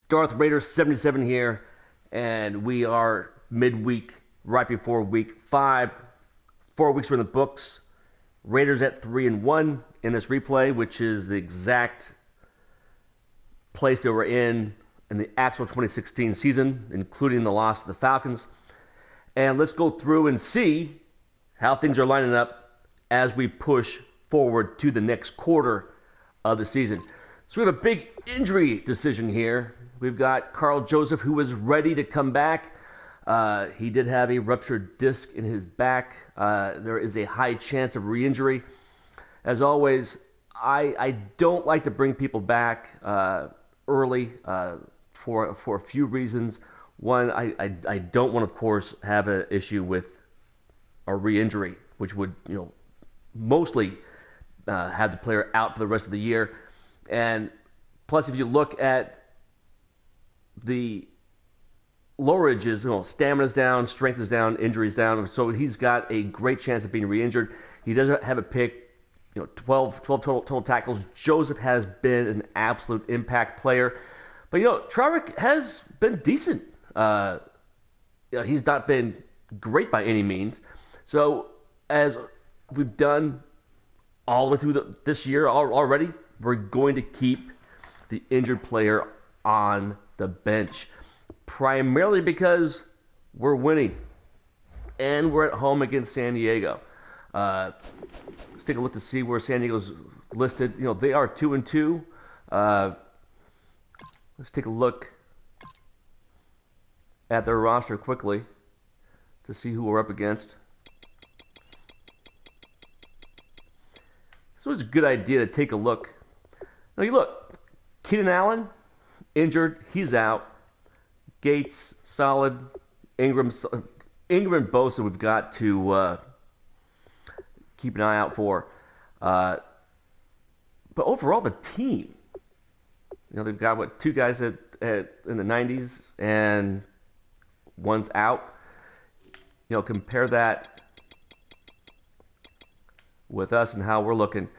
Darth Raider 77 here, and we are midweek, right before week 5. 4 weeks were in the books. Raiders at 3-1 in this replay, which is the exact place they were in the actual 2016 season, including the loss to the Falcons. And let's go through and see how things are lining up as we push forward to the next quarter of the season. So we have a big injury decision here. We've got Carl Joseph, who was ready to come back. He did have a ruptured disc in his back. There is a high chance of re-injury. As always, I don't like to bring people back early for a few reasons. One, I don't want, of course, have an issue with a re-injury, which would mostly have the player out for the rest of the year. And plus, if you look at the lowerages, stamina's down, strength is down, injuries down, so he's got a great chance of being re-injured. He doesn't have a pick, 12 total tackles. Joseph has been an absolute impact player. But, Trawick has been decent. He's not been great by any means. So, as we've done all the way through this year already, we're going to keep the injured player on the bench. Primarily because we're winning. And we're at home against San Diego. Let's take a look to see where San Diego's listed. They are 2-2. Let's take a look at their roster quickly to see who we're up against. So it's a good idea to take a look. Now you look, Keenan Allen, injured, he's out. Gates, solid. Ingram and Bosa we've got to keep an eye out for. But overall, the team, they've got, two guys in the 90s, and one's out. Compare that with us and how we're looking.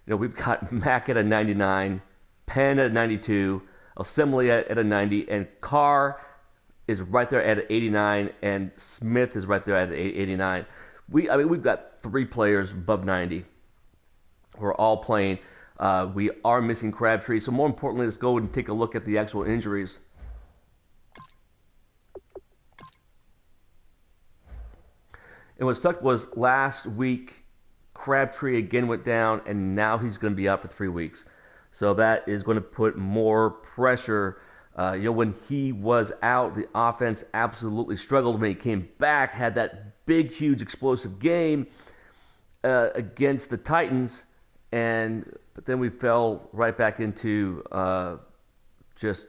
We've got Mack at a 99, Penn at a 92, Assembly at a 90, and Carr is right there at an 89, and Smith is right there at an 89. We've got 3 players above 90. We're all playing. We are missing Crabtree. So more importantly, let's go and take a look at the actual injuries. And what sucked was last week, Crabtree again went down, and now he's going to be out for 3 weeks. So that is going to put more pressure. When he was out, the offense absolutely struggled. When he came back, had that big, huge, explosive game against the Titans, but then we fell right back into just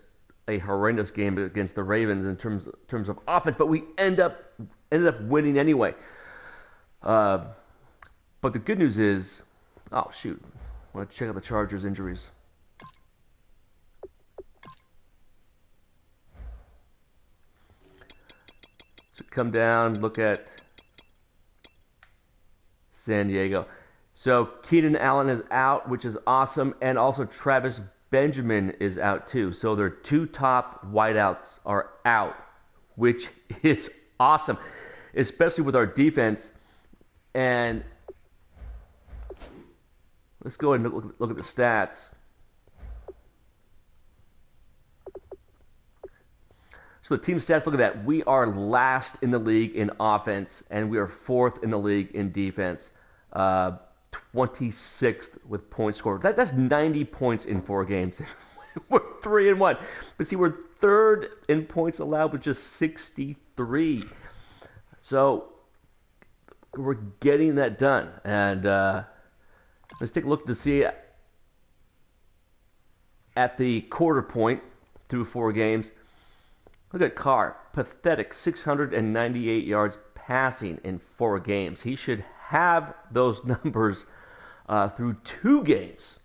a horrendous game against the Ravens in terms of offense. But we ended up winning anyway. But the good news is, I want to check out the Chargers' injuries. So come down, look at San Diego. So Keenan Allen is out, which is awesome, and also Travis Benjamin is out too. So their 2 top wideouts are out, which is awesome, especially with our defense. And let's go ahead and look at the stats. So the team stats, look at that. We are last in the league in offense, and we are 4th in the league in defense. 26th with points scored. That's 90 points in 4 games. We're 3-1. But see, we're 3rd in points allowed with just 63. So we're getting that done. And let's take a look to see at the quarter point through 4 games. Look at Carr. Pathetic 698 yards passing in 4 games. He should have those numbers through 2 games.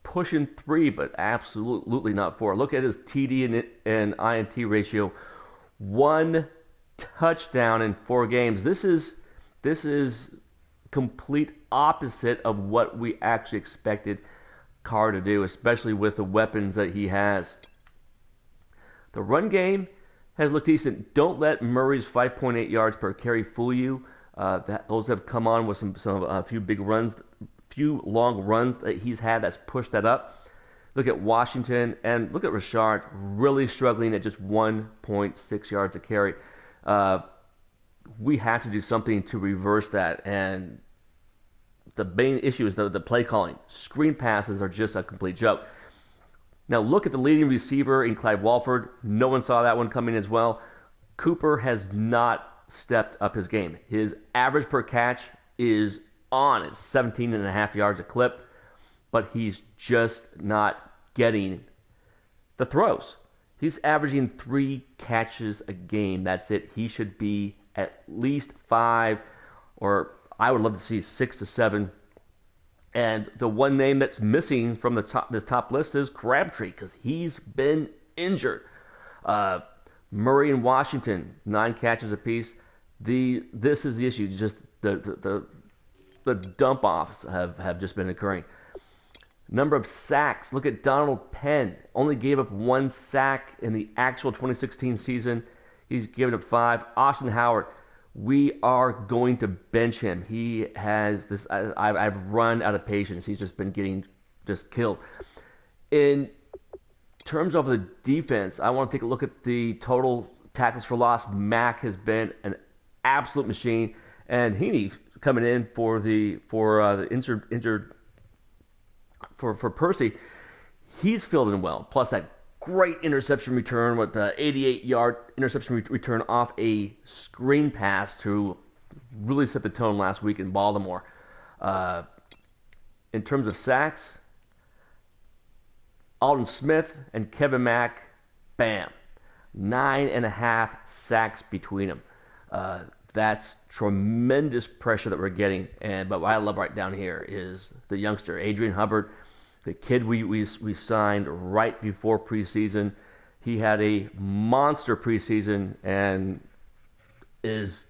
Pushing 3, but absolutely not 4. Look at his TD and INT ratio. 1 touchdown in 4 games. This is complete opposite of what we actually expected Carr to do, especially with the weapons that he has. The run game has looked decent. Don't let Murray's 5.8 yards per carry fool you. Those have come on with a few big runs, few long runs that he's had that's pushed that up. Look at Washington and look at Richard really struggling at just 1.6 yards a carry. We have to do something to reverse that. And the main issue is the play calling. Screen passes are just a complete joke. Now look at the leading receiver in Clyde Walford. No one saw that one coming as well. Cooper has not stepped up his game. His average per catch is on. It's 17.5 yards a clip, but he's just not getting the throws. He's averaging 3 catches a game. That's it. He should be at least 5, or I would love to see 6 to 7. And the one name that's missing from this top list is Crabtree because he's been injured. Murray and Washington, 9 catches apiece. This is the issue. Just the dump offs have just been occurring. Number of sacks. Look at Donald Penn. Only gave up 1 sack in the actual 2016 season. He's given up 5. Austin Howard. We are going to bench him. He has this. I've run out of patience. He's just been getting just killed. In terms of the defense, I want to take a look at the total tackles for loss. Mack has been an absolute machine, and Heaney coming in for the injured for Percy. He's filled in well. Plus that great interception return with the 88-yard interception return off a screen pass to really set the tone last week in Baltimore. In terms of sacks, Alden Smith and Kevin Mack, bam, 9.5 sacks between them. That's tremendous pressure that we're getting. But what I love right down here is the youngster, Adrian Hubbard, the kid we signed right before preseason. He had a monster preseason and is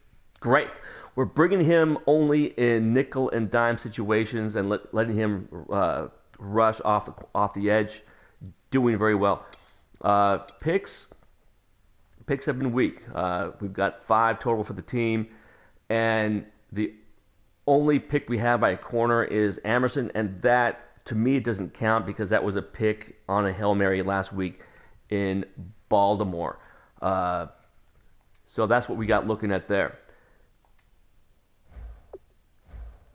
great. We're bringing him only in nickel and dime situations and letting him rush off the edge, doing very well. Picks have been weak. We've got 5 total for the team, and the only pick we have by a corner is Amerson, and that, to me, it doesn't count because that was a pick on a Hail Mary last week in Baltimore. So that's what we got looking at there.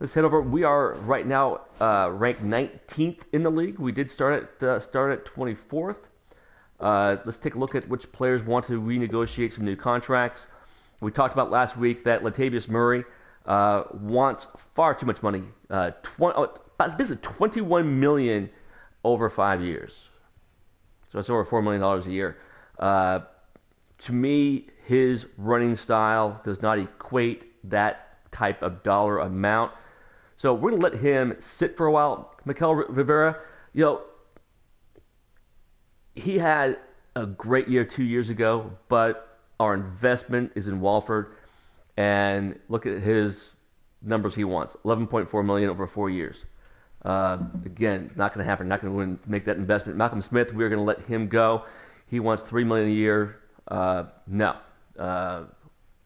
Let's head over. We are right now ranked 19th in the league. We did start at 24th. Let's take a look at which players want to renegotiate some new contracts. We talked about last week that Latavius Murray wants far too much money. Basically $21 million over 5 years. So that's over $4 million a year. To me, his running style does not equate that type of dollar amount. So we're going to let him sit for a while. Mikel Rivera, he had a great year 2 years ago, but our investment is in Walford. And look at his numbers he wants. $11.4 million over 4 years. Again, not going to happen. Not going to make that investment. Malcolm Smith, we're going to let him go. He wants $3 million a year. No.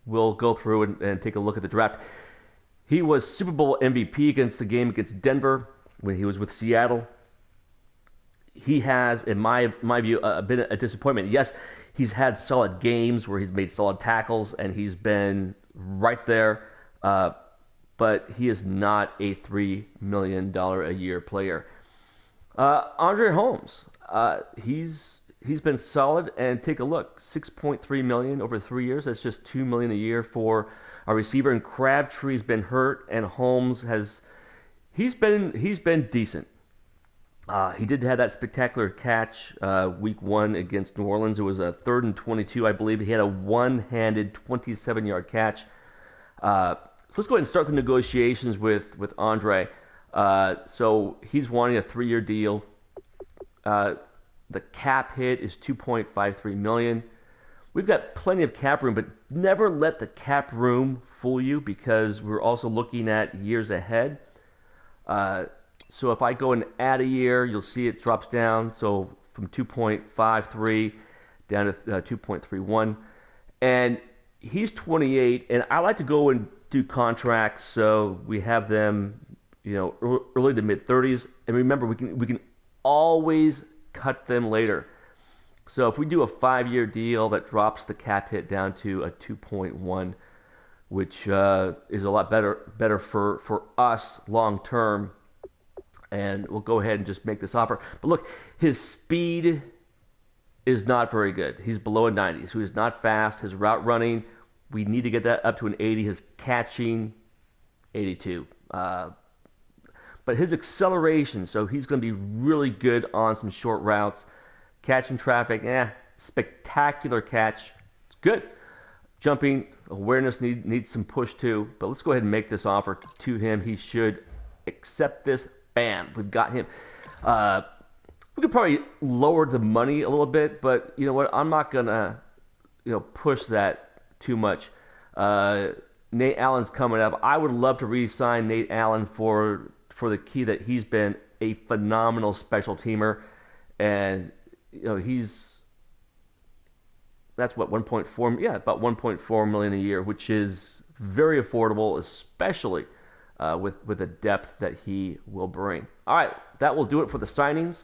We'll go through and take a look at the draft. He was Super Bowl MVP against the game against Denver when he was with Seattle. He has, in my view, been a disappointment. Yes, he's had solid games where he's made solid tackles and he's been right there. But he is not a $3 million a year player. Andre Holmes, he's been solid, and take a look, $6.3 million over 3 years. That's just $2 million a year for a receiver. And Crabtree's been hurt, and Holmes he's been decent. He did have that spectacular catch week 1 against New Orleans. It was a 3rd and 22, I believe. He had a one-handed 27-yard catch. So let's go ahead and start the negotiations with Andre. So he's wanting a 3-year deal. The cap hit is $2.53 million. We've got plenty of cap room, but never let the cap room fool you because we're also looking at years ahead. So if I go and add a year, you'll see it drops down. So from 2.53 down to 2.31. And he's 28, and I like to go and do contracts so we have them, early to mid 30s. And remember, we can always cut them later. So if we do a 5-year deal that drops the cap hit down to a 2.1, which is a lot better for us long term, and we'll go ahead and just make this offer. But look, his speed is not very good. He's below a 90, so he's not fast. His route running, we need to get that up to an 80. His catching, 82. But his acceleration, so he's going to be really good on some short routes. Catching traffic, spectacular catch. It's good. Jumping, awareness needs some push too. But let's go ahead and make this offer to him. He should accept this. Bam, we've got him. We could probably lower the money a little bit, but you know what? I'm not gonna, push that too much. Nate Allen's coming up. I would love to re-sign Nate Allen for the key that he's been a phenomenal special teamer, and that's what 1.4, about 1.4 million a year, which is very affordable, especially with the depth that he will bring. All right, that will do it for the signings.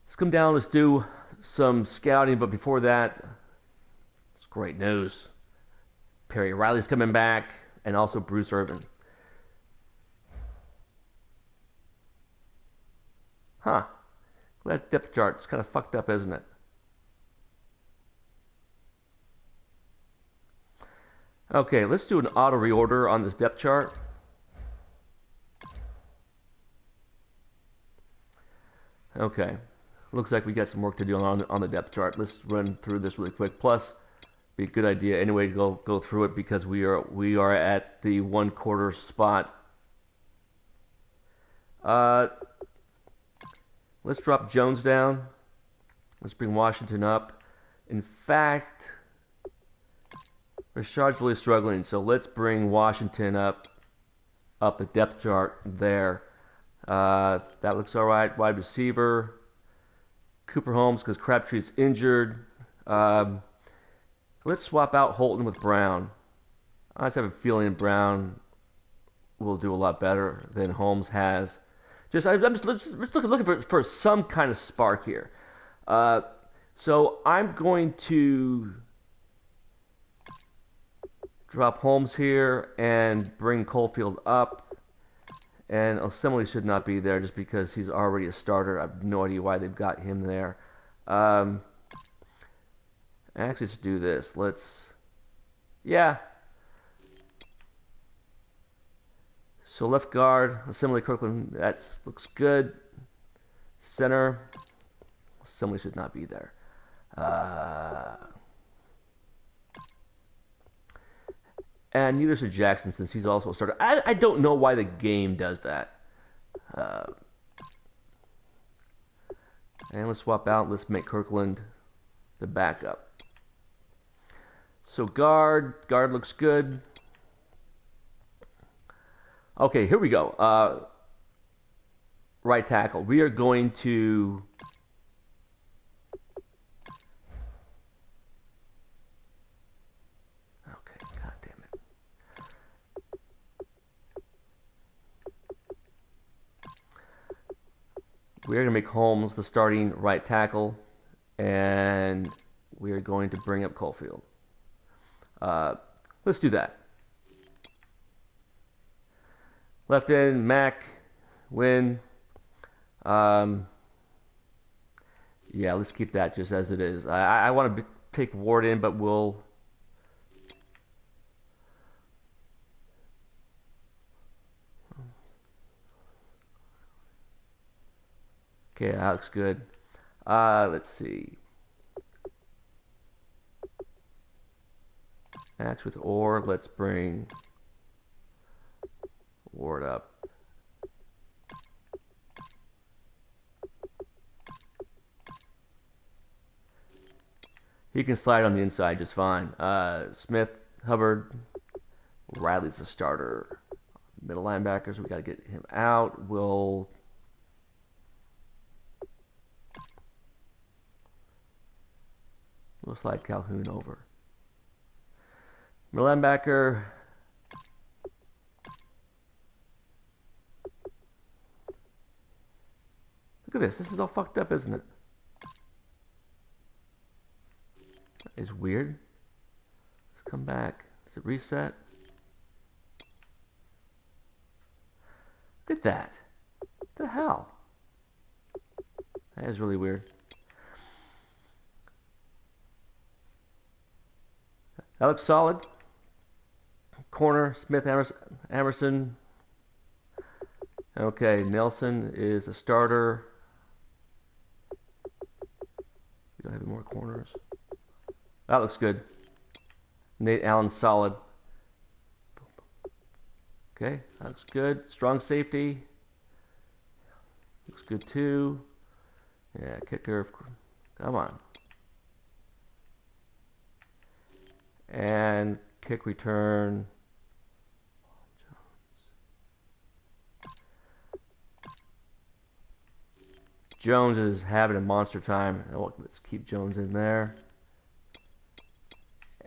Let's come down. Let's do some scouting, but before that, it's great news. Perry Riley's coming back, and also Bruce Irvin. Huh. That depth chart's kind of fucked up, isn't it? Okay, let's do an auto reorder on this depth chart. Okay, looks like we got some work to do on the depth chart. Let's run through this really quick. Plus, be a good idea anyway to go through it because we are at the 1/4 spot. Let's drop Jones down. Let's bring Washington up. In fact, Rashard's really struggling, so let's bring Washington up the depth chart there. That looks all right. Wide receiver, Cooper Holmes because Crabtree's injured. Let's swap out Holton with Brown. I just have a feeling Brown will do a lot better than Holmes has. I'm just looking for some kind of spark here. So I'm going to drop Holmes here and bring Caulfield up. And Assembly should not be there just because he's already a starter. I have no idea why they've got him there. Actually, let's do this. So left guard, Assembly Kirkland, that looks good. Center, Assembly should not be there. And neither should Jackson since he's also a starter. I don't know why the game does that. And let's swap out. Let's make Kirkland the backup. So guard looks good. Okay, here we go. Right tackle. We are going to God damn it. We're going to make Holmes the starting right tackle, and we are going to bring up Caulfield. Let's do that. Left end, Mac, Win. Yeah, let's keep that just as it is. I want to take Ward in, but we'll... Okay, that looks good. Let's see. Match with Orr. Let's bring Ward up. He can slide on the inside just fine. Smith, Hubbard, Riley's a starter. Middle linebackers, we got to get him out. We'll slide Calhoun over. Linebacker. Look at this. This is all fucked up, isn't it? That is weird. Let's come back. Is it reset? Look at that. What the hell? That is really weird. That looks solid. Corner, Smith, Emerson. Okay, Nelson is a starter. We don't have any more corners. That looks good. Nate Allen, solid. Okay, that looks good. Strong safety. Looks good too. Yeah, kicker. Come on. And kick return. Jones is having a monster time. Oh, let's keep Jones in there.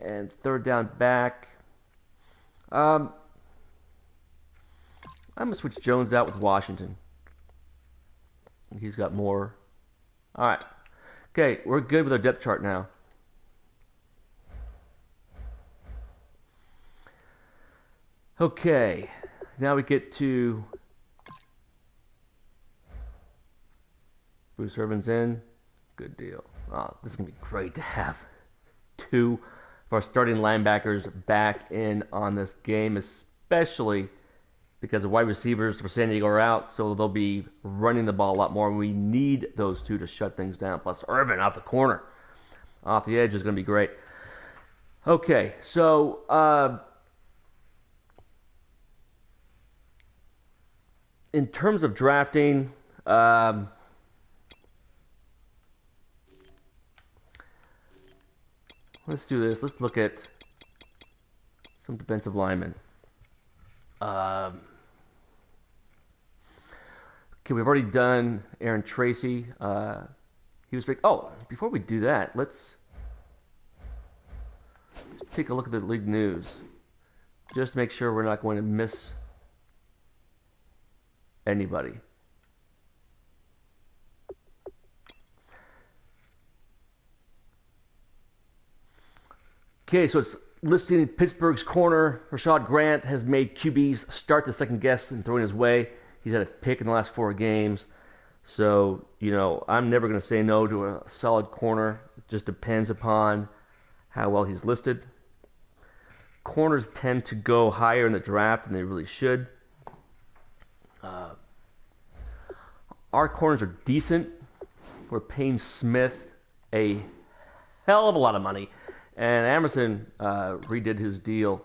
And third down back. I'm going to switch Jones out with Washington. He's got more. All right. Okay, we're good with our depth chart now. Okay, now we get to Bruce Irvin's in. Good deal. Oh, this is going to be great to have two of our starting linebackers back in on this game, especially because the wide receivers for San Diego are out, so they'll be running the ball a lot more. We need those two to shut things down. Plus, Irvin off the corner, off the edge is going to be great. Okay, so in terms of drafting, let's do this. Let's look at some defensive linemen. Okay, we've already done Aaron Tracy. He was great. Oh, before we do that, let's take a look at the league news. Just to make sure we're not going to miss anybody. Okay, so it's listing Pittsburgh's corner. Rashad Grant has made QBs start to second guess and throwing his way. He's had a pick in the last 4 games. So, you know, I'm never going to say no to a solid corner. It just depends upon how well he's listed. Corners tend to go higher in the draft than they really should. Our corners are decent. We're paying Smith a hell of a lot of money. And Emerson redid his deal,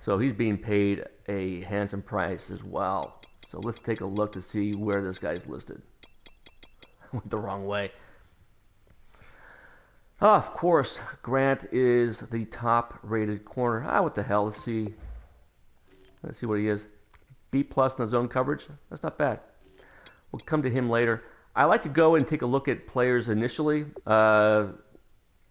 so he's being paid a handsome price as well. So let's take a look to see where this guy's listed. I went the wrong way. Of course, Grant is the top-rated corner. What the hell? Let's see what he is. B+ in the zone coverage. That's not bad. We'll come to him later. I like to go and take a look at players initially.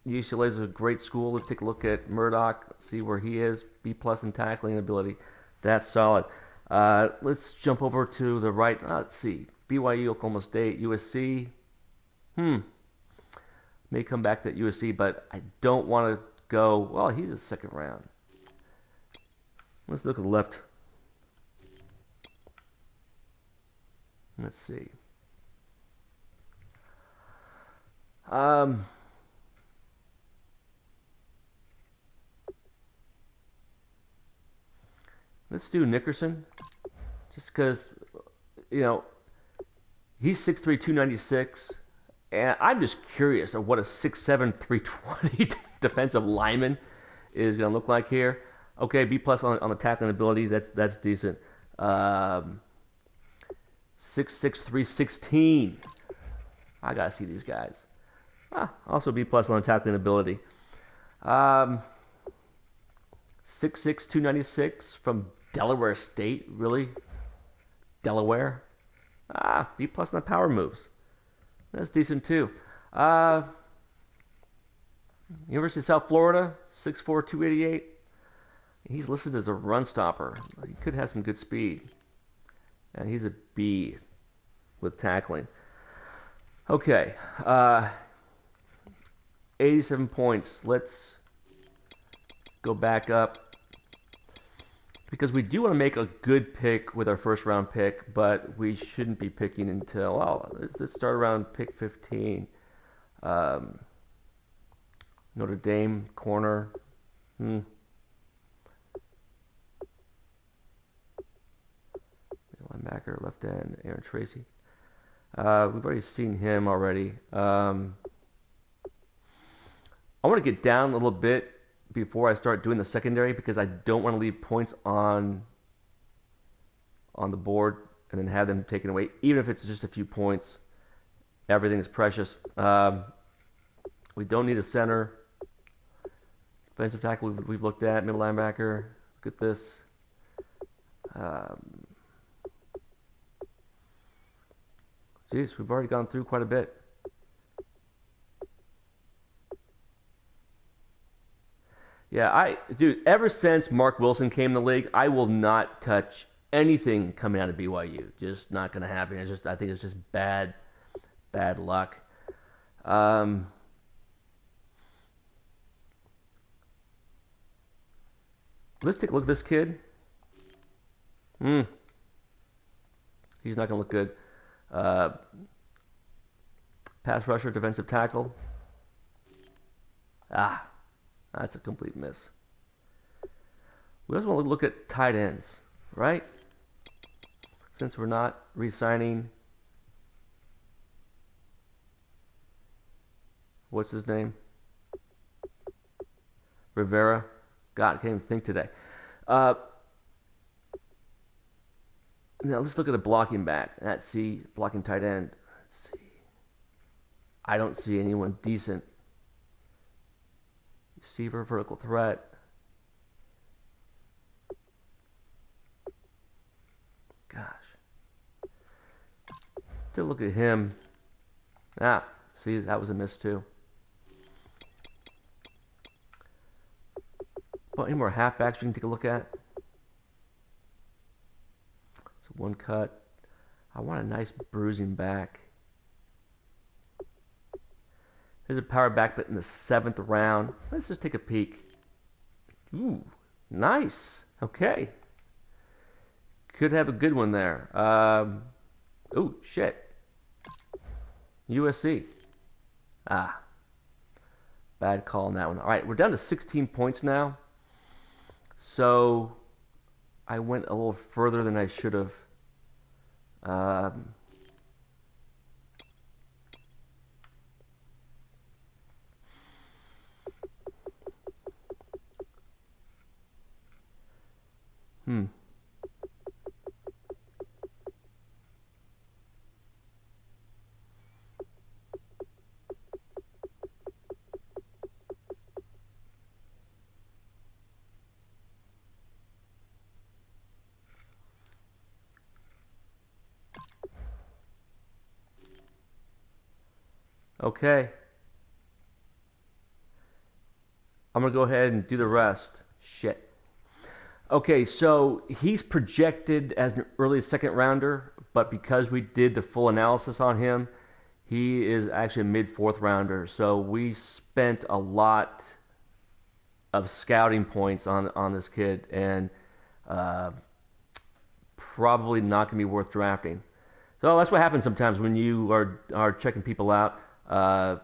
UCLA is a great school. Let's take a look at Murdoch, see where he is. B+ in tackling ability. That's solid. Let's jump over to the right. Let's see. BYU, Oklahoma State, USC. May come back to USC, but I don't want to go. Well, he's a second round. Let's look at the left. Let's see. Let's do Nickerson, just because, you know, he's 6'3", 296, and I'm just curious of what a 6'7", 320 defensive lineman is going to look like here. Okay, B+ on the tackling ability, that's decent. 6'6", 316. I got to see these guys. Also B+ on the tackling ability. 6'6", 296 from Delaware State, really? Delaware? B+ on the power moves. That's decent too. University of South Florida, 6'4", 288. He's listed as a run stopper. He could have some good speed. And he's a B with tackling. Okay. 87 points. Let's go back up. Because we do want to make a good pick with our first round pick, but we shouldn't be picking until, well, let's start around pick 15. Notre Dame, corner. Linebacker, left end, Aaron Tracy. We've already seen him already. I want to get down a little bit before I start doing the secondary because I don't want to leave points on the board and then have them taken away, even if it's just a few points. Everything is precious. We don't need a center. Defensive tackle we've looked at. Middle linebacker. Look at this. Jeez, we've already gone through quite a bit. Yeah, dude, ever since Mark Wilson came in the league, I will not touch anything coming out of BYU. Just not going to happen. I think it's just bad luck. Let's take a look at this kid. He's not going to look good. Pass rusher, defensive tackle. That's a complete miss. We also want to look at tight ends, right? Since we're not re-signing. What's his name? Rivera. God, I can't even think today. Now let's look at the blocking back. Let's see, blocking tight end. Let's see. I don't see anyone decent. Receiver, vertical threat. Gosh. Still look at him. See, that was a miss too. Well, any more halfbacks we can take a look at? So one cut. I want a nice bruising back. There's a power back, but in the 7th round. Let's just take a peek. Ooh, nice. Okay. Could have a good one there. Ooh, shit. USC. Bad call on that one. All right, we're down to 16 points now. So I went a little further than I should have. Okay. I'm going to go ahead and do the rest. Shit. Okay, so he's projected as an early 2nd rounder, but because we did the full analysis on him, he is actually a mid 4th rounder. So we spent a lot of scouting points on this kid, and probably not going to be worth drafting. So that's what happens sometimes when you are checking people out. And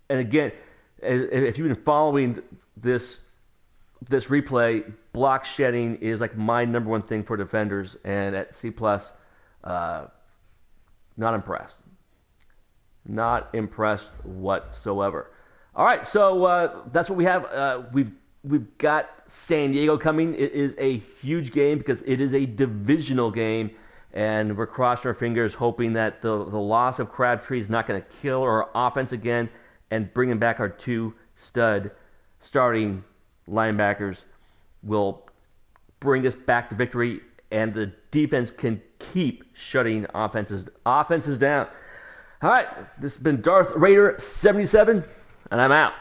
again, if you've been following this replay, block shedding is like my number one thing for defenders, and at C+, not impressed. Not impressed whatsoever. All right, so that's what we have. We've got San Diego coming. It is a huge game because it is a divisional game, and we're crossing our fingers hoping that the loss of Crabtree is not going to kill our offense again, and bringing back our 2 stud starting linebackers will bring us back to victory, and the defense can keep shutting offenses down. All right, this has been Darth Raider 77. and I'm out.